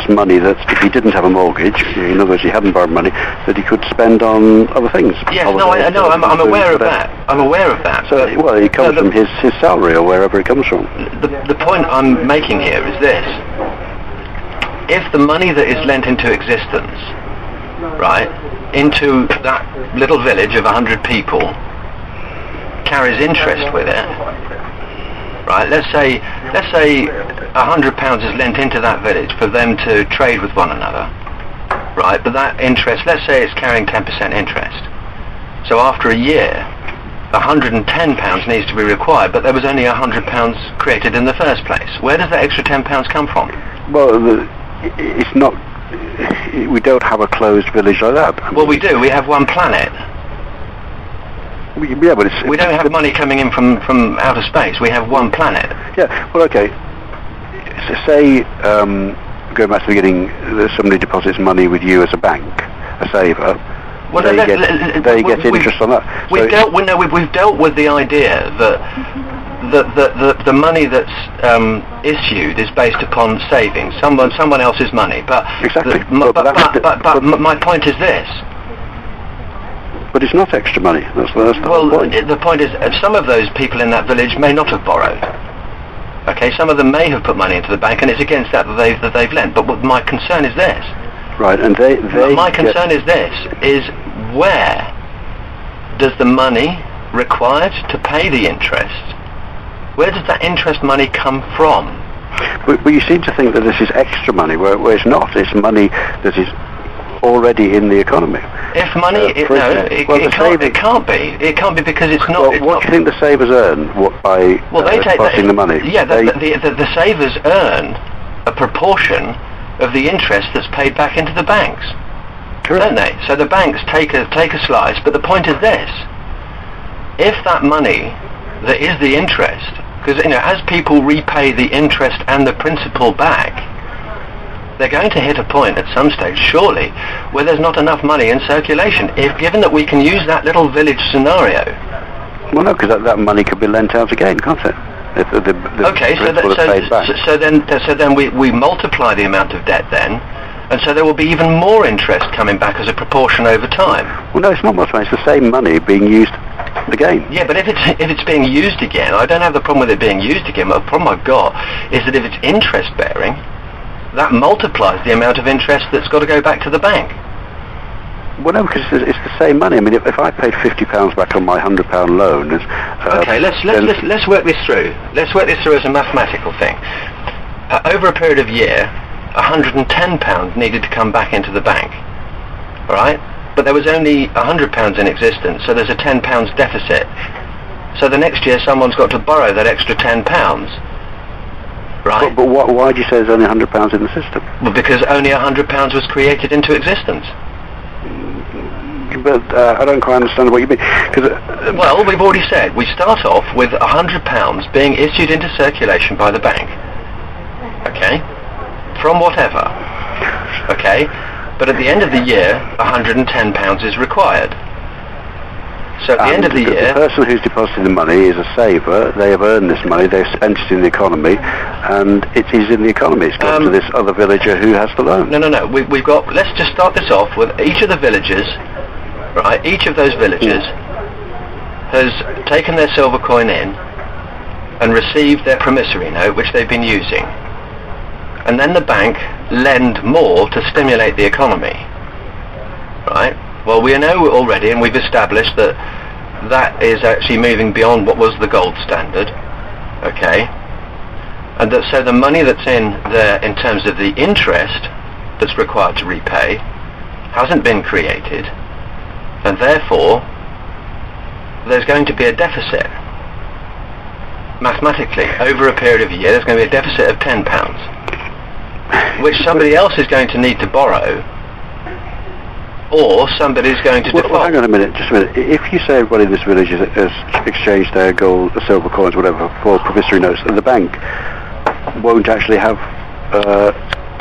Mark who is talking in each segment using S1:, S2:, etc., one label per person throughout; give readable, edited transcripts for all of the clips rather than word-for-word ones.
S1: surplus money that if he didn't have a mortgage, in other words, he hadn't borrowed money, that he could spend on other things.
S2: Yes, I'm aware of that. I'm aware of that.
S1: So, well, it comes from his salary or wherever it comes from.
S2: The point I'm making here is this. If the money that is lent into existence, right, into that little village of 100 people carries interest with it, right, let's say £100 is lent into that village for them to trade with one another, right, but that interest, let's say it's carrying 10% interest. So after a year, £110 needs to be required, but there was only £100 created in the first place. Where does that extra £10 come from?
S1: Well, it's not. We don't have a closed village like that.
S2: Well, we do. We have one planet.
S1: Yeah, but
S2: we don't have money coming in from outer space. We have one planet.
S1: Yeah. Well, okay. Say, going back to the beginning, somebody deposits money with you as a bank, a saver.
S2: Well,
S1: they get interest on that.
S2: We've dealt with the idea that the money that's issued is based upon savings, someone else's money. But
S1: exactly.
S2: But my point is this.
S1: But it's not extra money. That's the whole point.
S2: The point is, some of those people in that village may not have borrowed. Okay, some of them may have put money into the bank, and it's against that they've lent. But my concern is this.
S1: Right, and
S2: my concern is this: is where does the money required to pay the interest? Where does that interest money come from?
S1: But you seem to think that this is extra money, where it's not. It's money that is already in the economy.
S2: If money, it can't be. It can't be because it's not.
S1: Well, what do you think the savers earn by depositing the money?
S2: Yeah, the savers earn a proportion of the interest that's paid back into the banks.
S1: Correct.
S2: Don't they? So the banks take a slice. But the point is this: if that money that is the interest, because as people repay the interest and the principal back, they're going to hit a point at some stage, surely, where there's not enough money in circulation. Given that we can use that little village scenario.
S1: Well, no, because that money could be lent out again, can't it?
S2: So then we multiply the amount of debt then, and so there will be even more interest coming back as a proportion over time.
S1: Well, no, it's not much money. It's the same money being used again.
S2: Yeah, but if it's being used again, I don't have the problem with it being used again. But the problem I've got is that if it's interest bearing, that multiplies the amount of interest that's got to go back to the bank.
S1: Well, no, because it's the same money. I mean, if I paid £50 back on my £100 loan,
S2: okay, let's work this through. Let's work this through as a mathematical thing. Over a period of a year, £110 needed to come back into the bank. All right, but there was only £100 in existence, so there's a £10 deficit. So the next year, someone's got to borrow that extra £10. Right.
S1: But why do you say there's only £100 in the system?
S2: Well, because only £100 was created into existence.
S1: But I don't quite understand what you mean.
S2: Well, we've already said we start off with £100 being issued into circulation by the bank. Okay, from whatever. Okay, but at the end of the year, £110 is required. So at the end of the year,
S1: the person who's deposited the money is a saver. They have earned this money. They've spent it in the economy, and it is in the economy. It's gone to this other villager who has the loan.
S2: No. We've got. Let's just start this off with each of the villagers. Right. Each of those villagers has taken their silver coin in and received their promissory note, which they've been using, and then the bank lend more to stimulate the economy. Right. Well, we know already, and we've established that that is actually moving beyond what was the gold standard, okay? And that so the money that's in there in terms of the interest that's required to repay hasn't been created, and therefore there's going to be a deficit. Mathematically, over a period of a year, there's going to be a deficit of £10, which somebody else is going to need to borrow, or somebody's going to default.
S1: Well, hang on a minute, just a minute. If you say everybody in this village has exchanged their gold, silver coins, whatever, for promissory notes, and the bank won't actually have,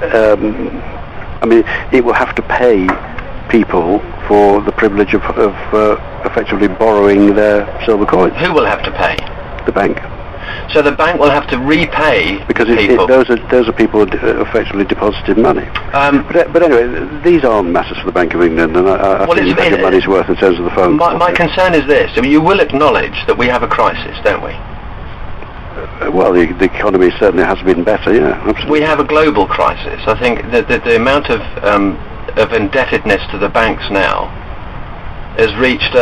S1: I mean, it will have to pay people for the privilege of effectively borrowing their silver coins.
S2: Who will have to pay?
S1: The bank.
S2: So the bank will have to repay
S1: because
S2: people.
S1: those are people who effectively deposited money. But anyway, these aren't matters for the Bank of England, and I think you've had your money's worth in terms of the phone call.
S2: My concern is this. I mean, you will acknowledge that we have a crisis, don't we?
S1: Well, the economy certainly has been better, yeah, absolutely.
S2: We have a global crisis. I think that the amount of indebtedness to the banks now has reached...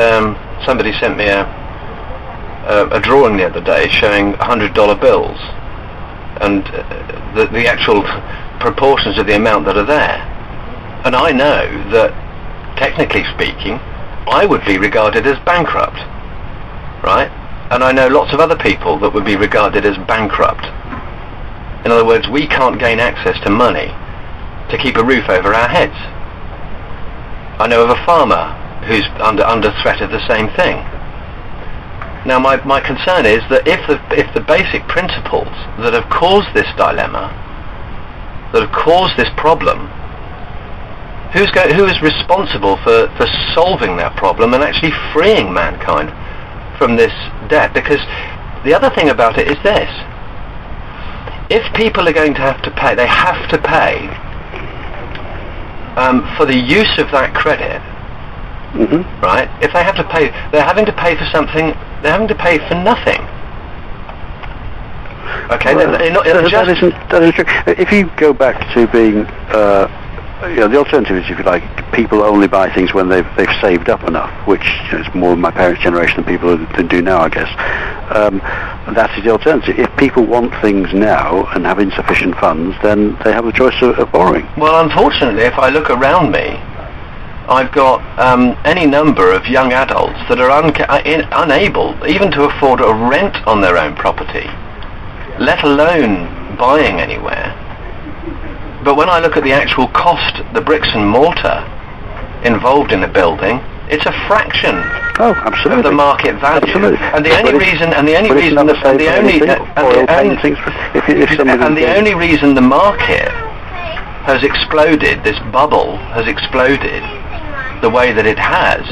S2: somebody sent me a drawing the other day showing $100 bills and the actual proportions of the amount that are there. And I know that, technically speaking, I would be regarded as bankrupt, right? And I know lots of other people that would be regarded as bankrupt. In other words, we can't gain access to money to keep a roof over our heads. I know of a farmer who's under threat of the same thing. Now my concern is that if the basic principles that have caused this dilemma, that have caused this problem, who is responsible for solving that problem and actually freeing mankind from this debt? Because the other thing about it is this: if people are going to have to pay, they have to pay for the use of that credit.
S1: Mm-hmm.
S2: Right? If they have to pay, they're having to pay for something. They're having to pay for nothing. Okay,
S1: well, that isn't true. If you go back to being, the alternative is, if you like, people only buy things when they've saved up enough, which is more my parents' generation than people than do now, I guess. That is the alternative. If people want things now and have insufficient funds, then they have the choice of borrowing.
S2: Well, unfortunately, if I look around me, I've got any number of young adults that are unable even to afford a rent on their own property, let alone buying anywhere. But when I look at the actual cost, the bricks and mortar involved in the building, it's a fraction of the market value.
S1: Absolutely.
S2: And the only reason the market has exploded, this bubble has exploded the way that it has,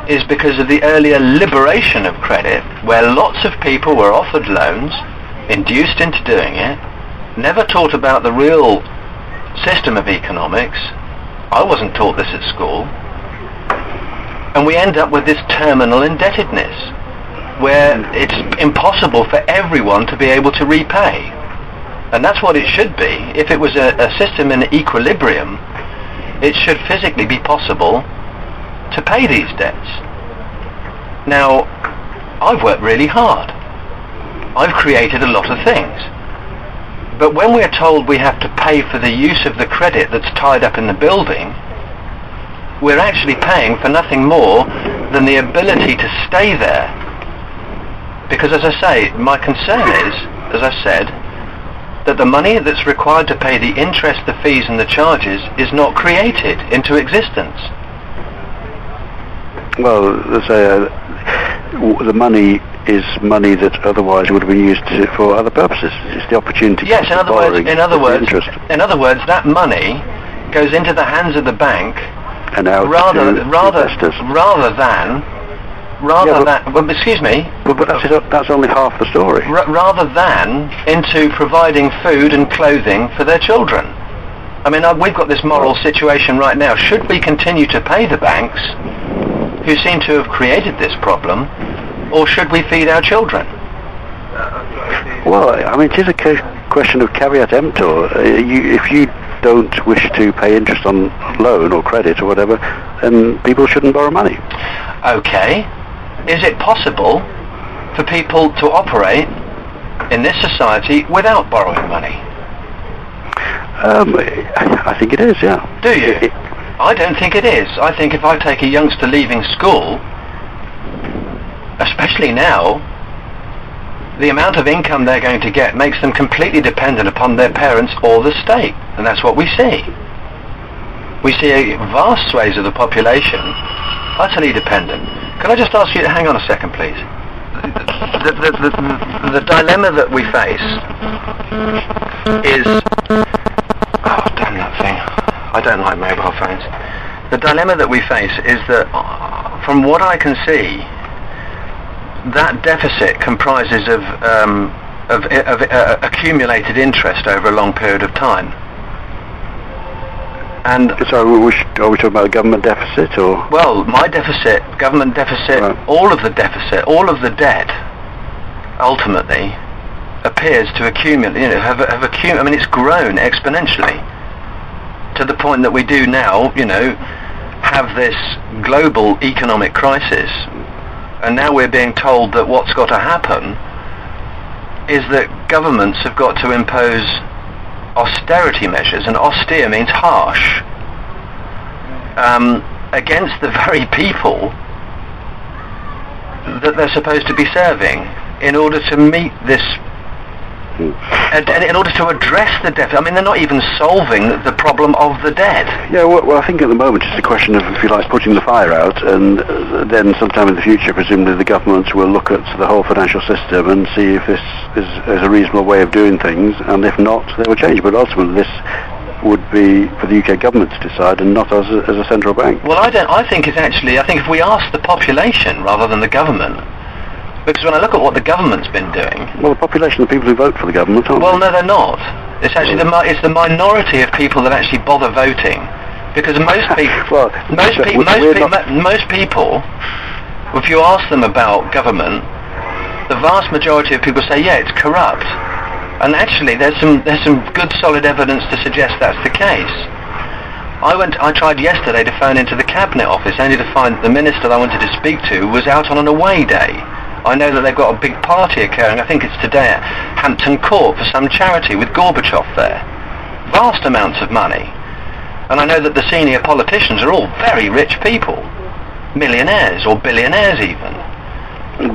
S2: is because of the earlier liberation of credit, where lots of people were offered loans, induced into doing it, never taught about the real system of economics. I wasn't taught this at school. And we end up with this terminal indebtedness, where it's impossible for everyone to be able to repay. And that's what it should be. If it was a system in equilibrium, it should physically be possible to pay these debts. Now, I've worked really hard. I've created a lot of things. But when we're told we have to pay for the use of the credit that's tied up in the building, we're actually paying for nothing more than the ability to stay there. Because, as I say, my concern is, as I said, that the money that's required to pay the interest, the fees and the charges is not created into existence.
S1: Well, let's say the money is money that otherwise would have been used for other purposes. It's the opportunity.
S2: Yes, in other words, that money goes into the hands of the bank, and out rather than excuse me.
S1: But that's only half the story.
S2: Rather than into providing food and clothing for their children. I mean, we've got this moral situation right now. Should we continue to pay the banks, who seem to have created this problem, or should we feed our children?
S1: Well, I mean, it is a question of caveat emptor. If you don't wish to pay interest on loan or credit or whatever, then people shouldn't borrow money.
S2: Okay. Is it possible for people to operate in this society without borrowing money?
S1: I think it is, yeah.
S2: Do you? I don't think it is. I think if I take a youngster leaving school, especially now, the amount of income they're going to get makes them completely dependent upon their parents or the state. And that's what we see. We see vast swathes of the population utterly dependent. Can I just ask you to hang on a second, please? The dilemma that we face is... Oh, damn that thing. I don't like mobile phones. The dilemma that we face is that, from what I can see, that deficit comprises of of accumulated interest over a long period of time. And
S1: so are we talking about the government deficit, or?
S2: Well, my deficit, government deficit,
S1: right.
S2: all of the deficit, all of the debt, ultimately appears to accumulate. Have accumulated. I mean, it's grown exponentially to the point that we do now. Have this global economic crisis, and now we're being told that what's got to happen is that governments have got to impose austerity measures, and austere means harsh, against the very people that they're supposed to be serving, in order to meet this, and in order to address the deficit. I mean, they're not even solving the problem of the debt.
S1: Yeah, well, I think at the moment it's a question of, if you like, putting the fire out, and then sometime in the future, presumably the governments will look at the whole financial system and see if this is a reasonable way of doing things, and if not, they will change. But ultimately, this would be for the UK government to decide, and not us as a central bank.
S2: Well, I think if we ask the population rather than the government. Because when I look at what the government's been doing...
S1: Well, the population of the people who vote for the government, aren't
S2: Well, no, they're not. It's actually it's the minority of people that actually bother voting. Because most people... most people, if you ask them about government, the vast majority of people say, yeah, it's corrupt. And actually, there's some good solid evidence to suggest that's the case. I tried yesterday to phone into the Cabinet Office, only to find the minister I wanted to speak to was out on an away day. I know that they've got a big party occurring, I think it's today, at Hampton Court for some charity with Gorbachev there. Vast amounts of money. And I know that the senior politicians are all very rich people. Millionaires, or billionaires even.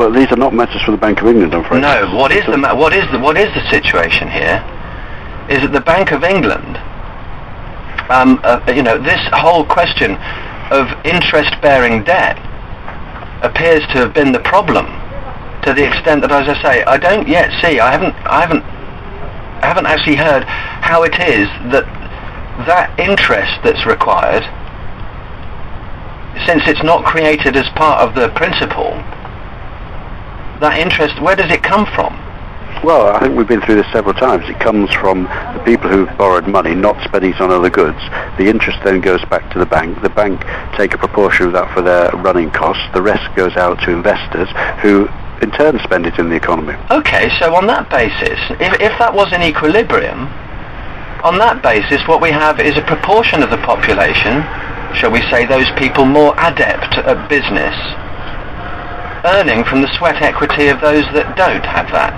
S1: But these are not matters for the Bank of England, I'm afraid.
S2: No, what is the situation here is that the Bank of England, this whole question of interest-bearing debt appears to have been the problem, to the extent that, as I say, I don't yet see. I haven't actually heard how it is that interest that's required, since it's not created as part of the principal. That interest, where does it come from?
S1: Well, I think we've been through this several times. It comes from the people who've borrowed money, not spending it on other goods. The interest then goes back to the bank. The bank take a proportion of that for their running costs. The rest goes out to investors, who in turn spend it in the economy.
S2: Okay, so on that basis, if that was in equilibrium, on that basis what we have is a proportion of the population, shall we say those people more adept at business, earning from the sweat equity of those that don't have that.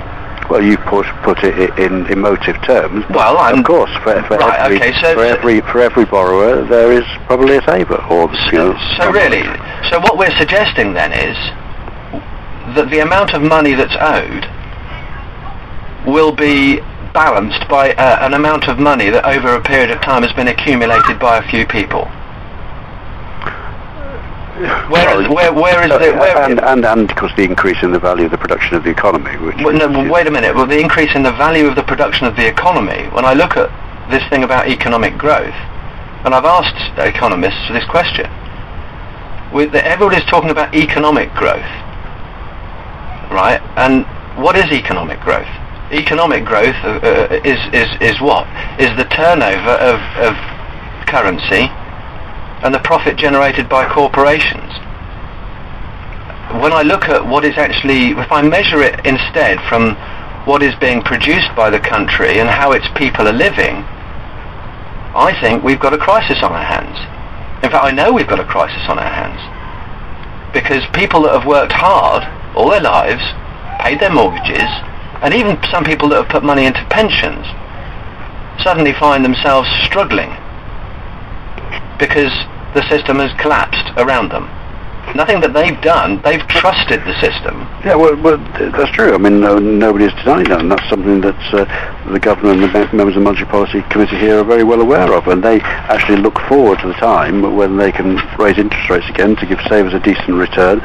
S1: Well, you put it in emotive terms.
S2: Well,
S1: of course, for every borrower there is probably a saver, or
S2: So what we're suggesting then is that the amount of money that's owed will be balanced by an amount of money that over a period of time has been accumulated by a few people. And
S1: because the increase in the value of the production of the economy,
S2: wait a minute. Well, the increase in the value of the production of the economy. When I look at this thing about economic growth, and I've asked economists this question, everybody's talking about economic growth, right? And what is economic growth? Economic growth is what? Is the turnover of currency and the profit generated by corporations. When I look at what is actually, if I measure it instead from what is being produced by the country and how its people are living, I think we've got a crisis on our hands. In fact, I know we've got a crisis on our hands. Because people that have worked hard all their lives, paid their mortgages, and even some people that have put money into pensions, suddenly find themselves struggling because the system has collapsed around them. Nothing that they've done, they've trusted the system.
S1: Yeah, well that's true. I mean, nobody is denying that, and that's something that the governor and the members of the Monetary Policy Committee here are very well aware of, and they actually look forward to the time when they can raise interest rates again to give savers a decent return,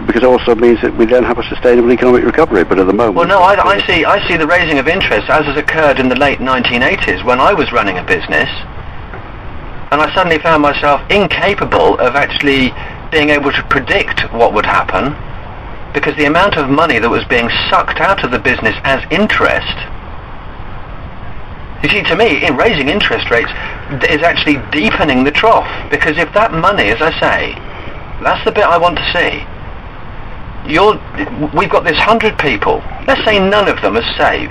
S1: because it also means that we then have a sustainable economic recovery. But at the moment...
S2: Well, no, I see the raising of interest as has occurred in the late 1980s when I was running a business, and I suddenly found myself incapable of actually being able to predict what would happen, because the amount of money that was being sucked out of the business as interest, you see, to me, in raising interest rates is actually deepening the trough, because if that money, as I say, that's the bit I want to see. We've got this 100 people, let's say none of them are saved.